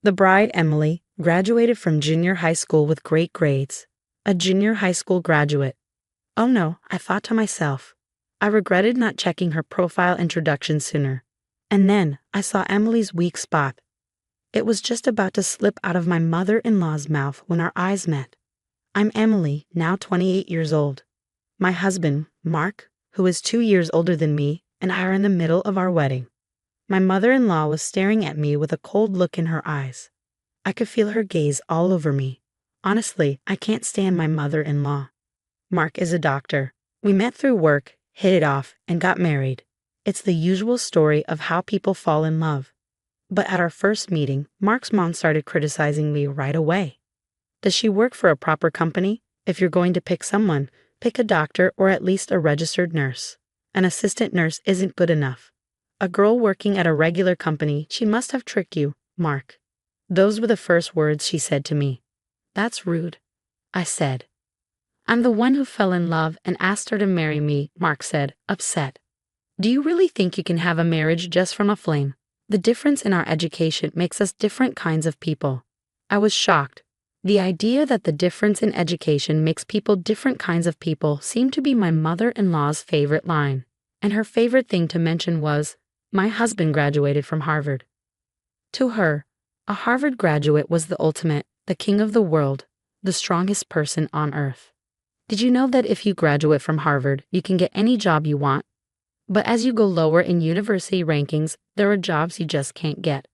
The bride, Emily, graduated from junior high school with great grades. A junior high school graduate. Oh no, I thought to myself. I regretted not checking her profile introduction sooner. And then I saw Emily's weak spot. It was just about to slip out of my mother-in-law's mouth when our eyes met. I'm Emily, now 28 years old. My husband, Mark, who is 2 years older than me, and I are in the middle of our wedding. My mother-in-law was staring at me with a cold look in her eyes. I could feel her gaze all over me. Honestly, I can't stand my mother-in-law. Mark is a doctor. We met through work, hit it off, and got married. It's the usual story of how people fall in love. But at our first meeting, Mark's mom started criticizing me right away. Does she work for a proper company? If you're going to pick someone, pick a doctor or at least a registered nurse. An assistant nurse isn't good enough. A girl working at a regular company, she must have tricked you, Mark. Those were the first words she said to me. That's rude, I said. I'm the one who fell in love and asked her to marry me, Mark said, upset. Do you really think you can have a marriage just from a fling? The difference in our education makes us different kinds of people. I was shocked. The idea that the difference in education makes people different kinds of people seemed to be my mother-in-law's favorite line. And her favorite thing to mention was, my husband graduated from Harvard. To her, a Harvard graduate was the ultimate, the king of the world, the strongest person on earth. Did you know that if you graduate from Harvard, you can get any job you want? But as you go lower in university rankings, there are jobs you just can't get.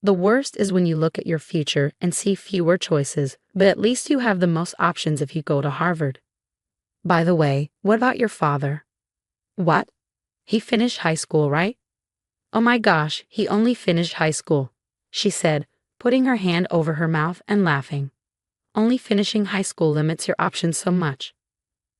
The worst is when you look at your future and see fewer choices, but at least you have the most options if you go to Harvard. By the way, what about your father? What? He finished high school, right? Oh my gosh, he only finished high school, she said, putting her hand over her mouth and laughing. Only finishing high school limits your options so much.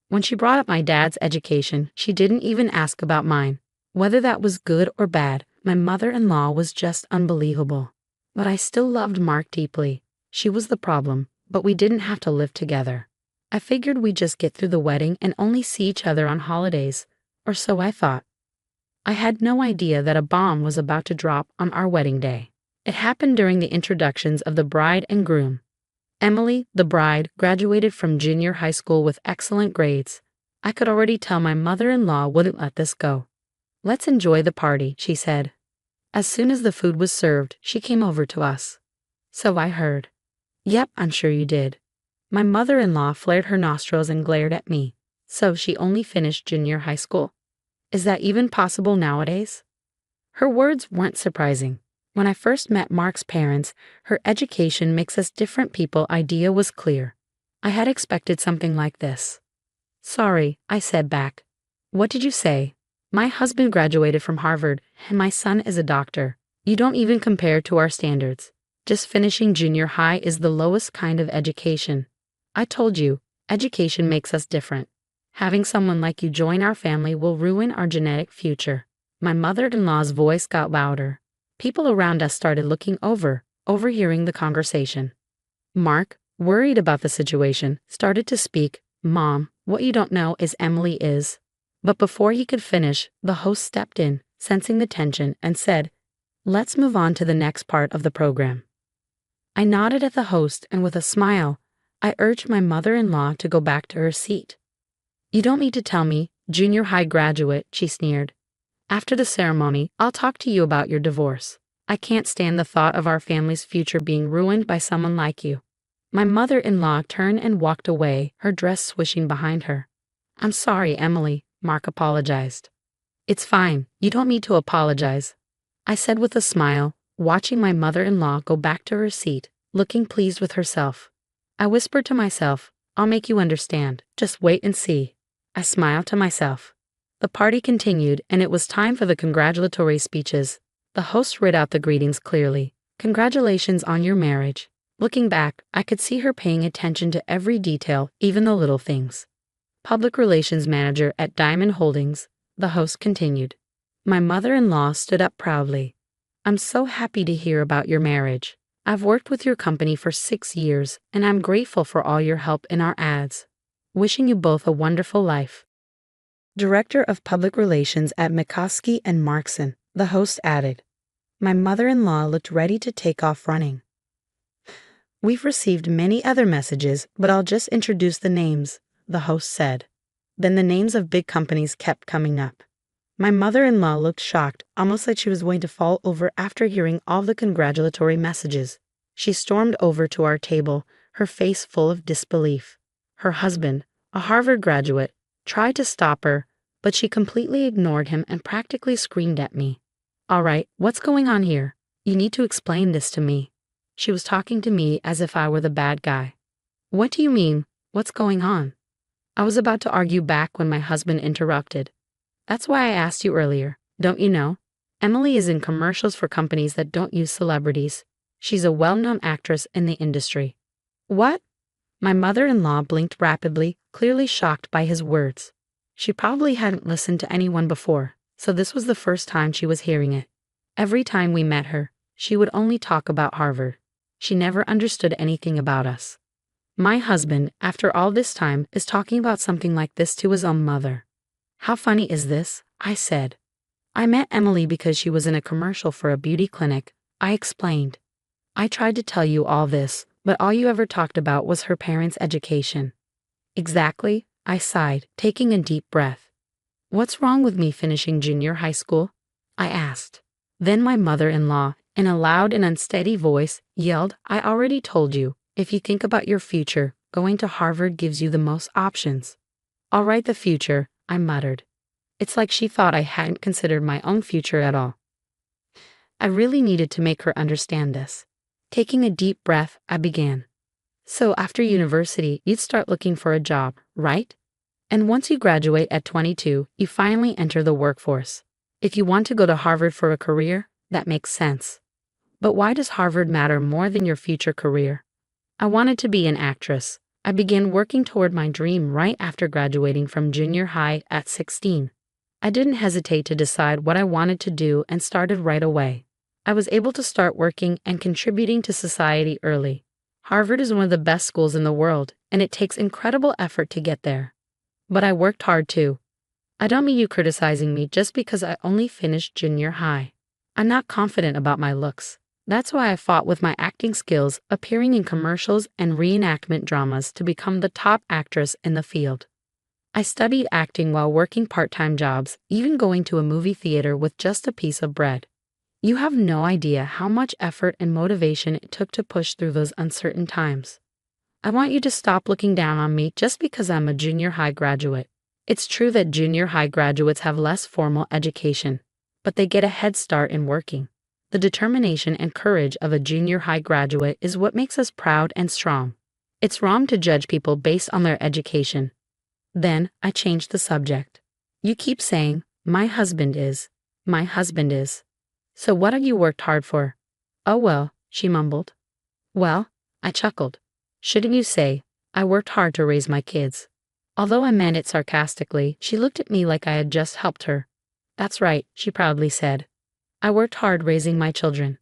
When she brought up my dad's education, she didn't even ask about mine. Whether that was good or bad, my mother-in-law was just unbelievable. But I still loved Mark deeply. She was the problem, but we didn't have to live together. I figured we'd just get through the wedding and only see each other on holidays, or so I thought. I had no idea that a bomb was about to drop on our wedding day. It happened during the introductions of the bride and groom. Emily, the bride, graduated from junior high school with excellent grades. I could already tell my mother-in-law wouldn't let this go. Let's enjoy the party, she said. As soon as the food was served, she came over to us. So I heard. Yep, I'm sure you did. My mother-in-law flared her nostrils and glared at me. So she only finished junior high school. Is that even possible nowadays? Her words weren't surprising. When I first met Mark's parents, her education makes us different people idea was clear. I had expected something like this. Sorry, I said back. What did you say? My husband graduated from Harvard, and my son is a doctor. You don't even compare to our standards. Just finishing junior high is the lowest kind of education. I told you, education makes us different. Having someone like you join our family will ruin our genetic future. My mother-in-law's voice got louder. People around us started looking over, overhearing the conversation. Mark, worried about the situation, started to speak. Mom, what you don't know is Emily is. But before he could finish, the host stepped in, sensing the tension, and said, Let's move on to the next part of the program. I nodded at the host, and with a smile, I urged my mother-in-law to go back to her seat. You don't need to tell me, junior high graduate, she sneered. After the ceremony, I'll talk to you about your divorce. I can't stand the thought of our family's future being ruined by someone like you. My mother-in-law turned and walked away, her dress swishing behind her. I'm sorry, Emily, Mark apologized. It's fine, you don't need to apologize, I said with a smile, watching my mother-in-law go back to her seat, looking pleased with herself. I whispered to myself, I'll make you understand, just wait and see. I smiled to myself. The party continued, and it was time for the congratulatory speeches. The host read out the greetings clearly. Congratulations on your marriage. Looking back, I could see her paying attention to every detail, even the little things. Public Relations Manager at Diamond Holdings, the host continued. My mother-in-law stood up proudly. I'm so happy to hear about your marriage. I've worked with your company for 6 years, and I'm grateful for all your help in our ads. Wishing you both a wonderful life. Director of Public Relations at McCoskey and Markson, the host added. My mother-in-law looked ready to take off running. We've received many other messages, but I'll just introduce the names, the host said. Then the names of big companies kept coming up. My mother-in-law looked shocked, almost like she was going to fall over after hearing all the congratulatory messages. She stormed over to our table, her face full of disbelief. Her husband, a Harvard graduate, tried to stop her, but she completely ignored him and practically screamed at me. "All right, what's going on here? You need to explain this to me." She was talking to me as if I were the bad guy. "What do you mean? What's going on?" I was about to argue back when my husband interrupted. "That's why I asked you earlier. Don't you know? Emily is in commercials for companies that don't use celebrities. She's a well-known actress in the industry." "What?" My mother-in-law blinked rapidly, clearly shocked by his words. She probably hadn't listened to anyone before, so this was the first time she was hearing it. Every time we met her, she would only talk about Harvard. She never understood anything about us. My husband, after all this time, is talking about something like this to his own mother. "How funny is this?" I said. "I met Emily because she was in a commercial for a beauty clinic," I explained. "I tried to tell you all this, but all you ever talked about was her parents' education." "Exactly," I sighed, taking a deep breath. "What's wrong with me finishing junior high school?" I asked. Then my mother-in-law, in a loud and unsteady voice, yelled, "I already told you, if you think about your future, going to Harvard gives you the most options." "All right, the future," I muttered. It's like she thought I hadn't considered my own future at all. I really needed to make her understand this. Taking a deep breath, I began. "So after university, you'd start looking for a job, right? And once you graduate at 22, you finally enter the workforce. If you want to go to Harvard for a career, that makes sense. But why does Harvard matter more than your future career?" I wanted to be an actress. I began working toward my dream right after graduating from junior high at 16. I didn't hesitate to decide what I wanted to do and started right away. I was able to start working and contributing to society early. Harvard is one of the best schools in the world, and it takes incredible effort to get there. But I worked hard too. I don't mean you criticizing me just because I only finished junior high. I'm not confident about my looks. That's why I fought with my acting skills, appearing in commercials and reenactment dramas to become the top actress in the field. I studied acting while working part-time jobs, even going to a movie theater with just a piece of bread. You have no idea how much effort and motivation it took to push through those uncertain times. I want you to stop looking down on me just because I'm a junior high graduate. It's true that junior high graduates have less formal education, but they get a head start in working. The determination and courage of a junior high graduate is what makes us proud and strong. It's wrong to judge people based on their education. Then I changed the subject. "You keep saying, 'My husband is. My husband is.' So what have you worked hard for?" "Oh well," she mumbled. "Well," I chuckled. "Shouldn't you say, 'I worked hard to raise my kids'?" Although I meant it sarcastically, she looked at me like I had just helped her. "That's right," she proudly said. "I worked hard raising my children."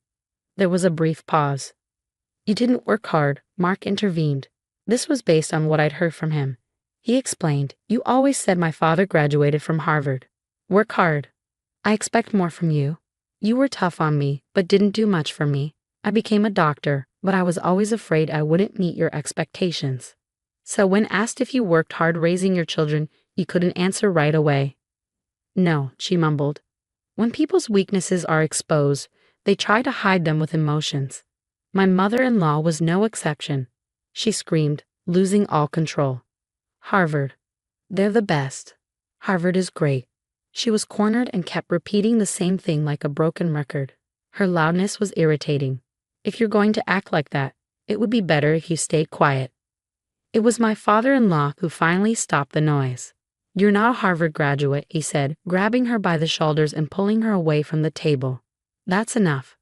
There was a brief pause. "You didn't work hard," Mark intervened. This was based on what I'd heard from him. He explained, "You always said my father graduated from Harvard. Work hard. I expect more from you. You were tough on me, but didn't do much for me. I became a doctor, but I was always afraid I wouldn't meet your expectations. So when asked if you worked hard raising your children, you couldn't answer right away." "No," she mumbled. When people's weaknesses are exposed, they try to hide them with emotions. My mother-in-law was no exception. She screamed, losing all control. "Harvard. They're the best. Harvard is great." She was cornered and kept repeating the same thing like a broken record. Her loudness was irritating. "If you're going to act like that, it would be better if you stayed quiet." It was my father-in-law who finally stopped the noise. "You're not a Harvard graduate," he said, grabbing her by the shoulders and pulling her away from the table. "That's enough."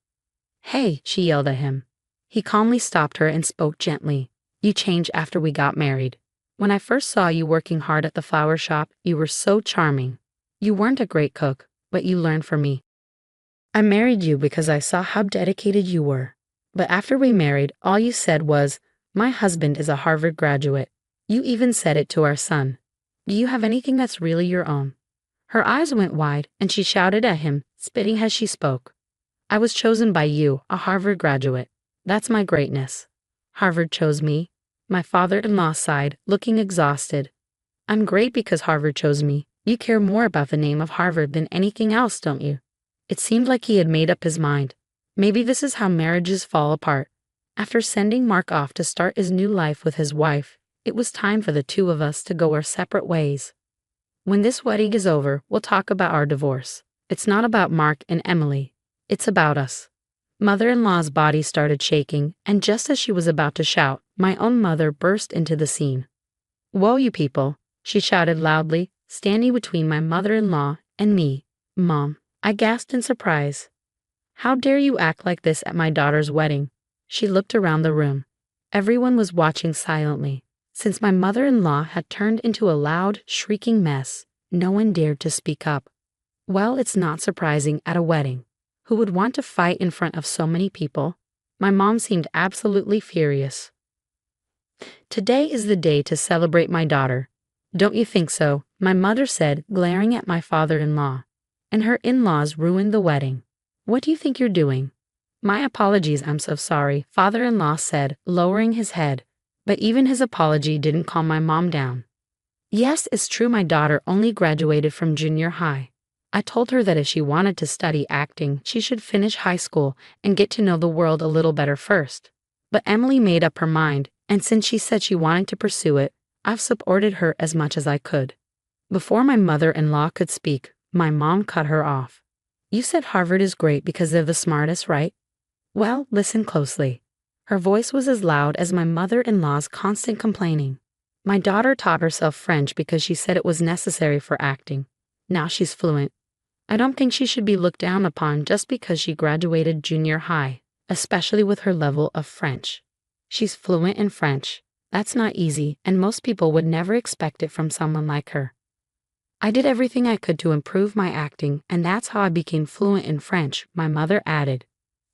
"Hey," she yelled at him. He calmly stopped her and spoke gently. "You changed after we got married. When I first saw you working hard at the flower shop, you were so charming. You weren't a great cook, but you learned from me. I married you because I saw how dedicated you were. But after we married, all you said was, 'My husband is a Harvard graduate.' You even said it to our son. Do you have anything that's really your own?" Her eyes went wide, and she shouted at him, spitting as she spoke. "I was chosen by you, a Harvard graduate. That's my greatness. Harvard chose me. My father-in-law sighed, looking exhausted. I'm great because Harvard chose me. You care more about the name of Harvard than anything else, don't you? It seemed like he had made up his mind. Maybe this is how marriages fall apart. After sending Mark off to start his new life with his wife, it was time for the two of us to go our separate ways. When this wedding is over, we'll talk about our divorce. It's not about Mark and Emily. It's about us. Mother-in-law's body started shaking, and just as she was about to shout, my own mother burst into the scene. "Whoa, you people," she shouted loudly, standing between my mother-in-law and me. "Mom," I gasped in surprise. "How dare you act like this at my daughter's wedding?" She looked around the room. Everyone was watching silently. Since my mother-in-law had turned into a loud, shrieking mess, no one dared to speak up. Well, it's not surprising at a wedding. Who would want to fight in front of so many people? My mom seemed absolutely furious. "Today is the day to celebrate my daughter. Don't you think so?" my mother said, glaring at my father-in-law. "And her in-laws ruined the wedding. What do you think you're doing?" "My apologies, I'm so sorry," father-in-law said, lowering his head. But even his apology didn't calm my mom down. "Yes, it's true my daughter only graduated from junior high. I told her that if she wanted to study acting, she should finish high school and get to know the world a little better first. But Emily made up her mind, and since she said she wanted to pursue it, I've supported her as much as I could." Before my mother-in-law could speak, my mom cut her off. "You said Harvard is great because they're the smartest, right? Well, listen closely." Her voice was as loud as my mother-in-law's constant complaining. "My daughter taught herself French because she said it was necessary for acting. Now she's fluent. I don't think she should be looked down upon just because she graduated junior high, especially with her level of French. She's fluent in French. That's not easy, and most people would never expect it from someone like her. I did everything I could to improve my acting, and that's how I became fluent in French," my mother added.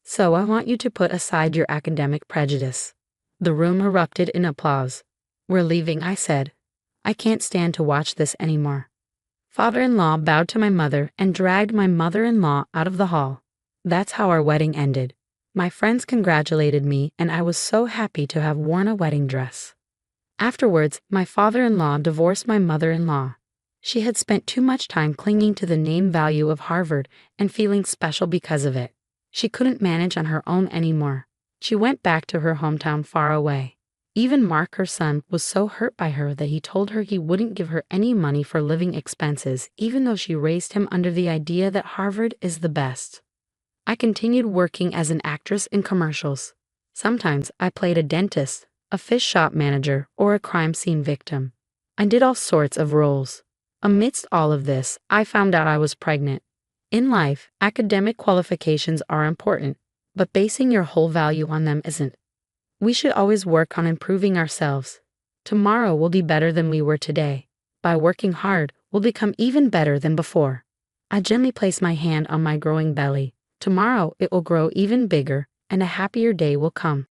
"So I want you to put aside your academic prejudice." The room erupted in applause. "We're leaving," I said. "I can't stand to watch this anymore." Father-in-law bowed to my mother and dragged my mother-in-law out of the hall. That's how our wedding ended. My friends congratulated me, and I was so happy to have worn a wedding dress. Afterwards, my father-in-law divorced my mother-in-law. She had spent too much time clinging to the name value of Harvard and feeling special because of it. She couldn't manage on her own anymore. She went back to her hometown far away. Even Mark, her son, was so hurt by her that he told her he wouldn't give her any money for living expenses, even though she raised him under the idea that Harvard is the best. I continued working as an actress in commercials. Sometimes I played a dentist, a fish shop manager, or a crime scene victim. I did all sorts of roles. Amidst all of this, I found out I was pregnant. In life, academic qualifications are important, but basing your whole value on them isn't. We should always work on improving ourselves. Tomorrow will be better than we were today. By working hard, we'll become even better than before. I gently place my hand on my growing belly. Tomorrow it will grow even bigger, and a happier day will come.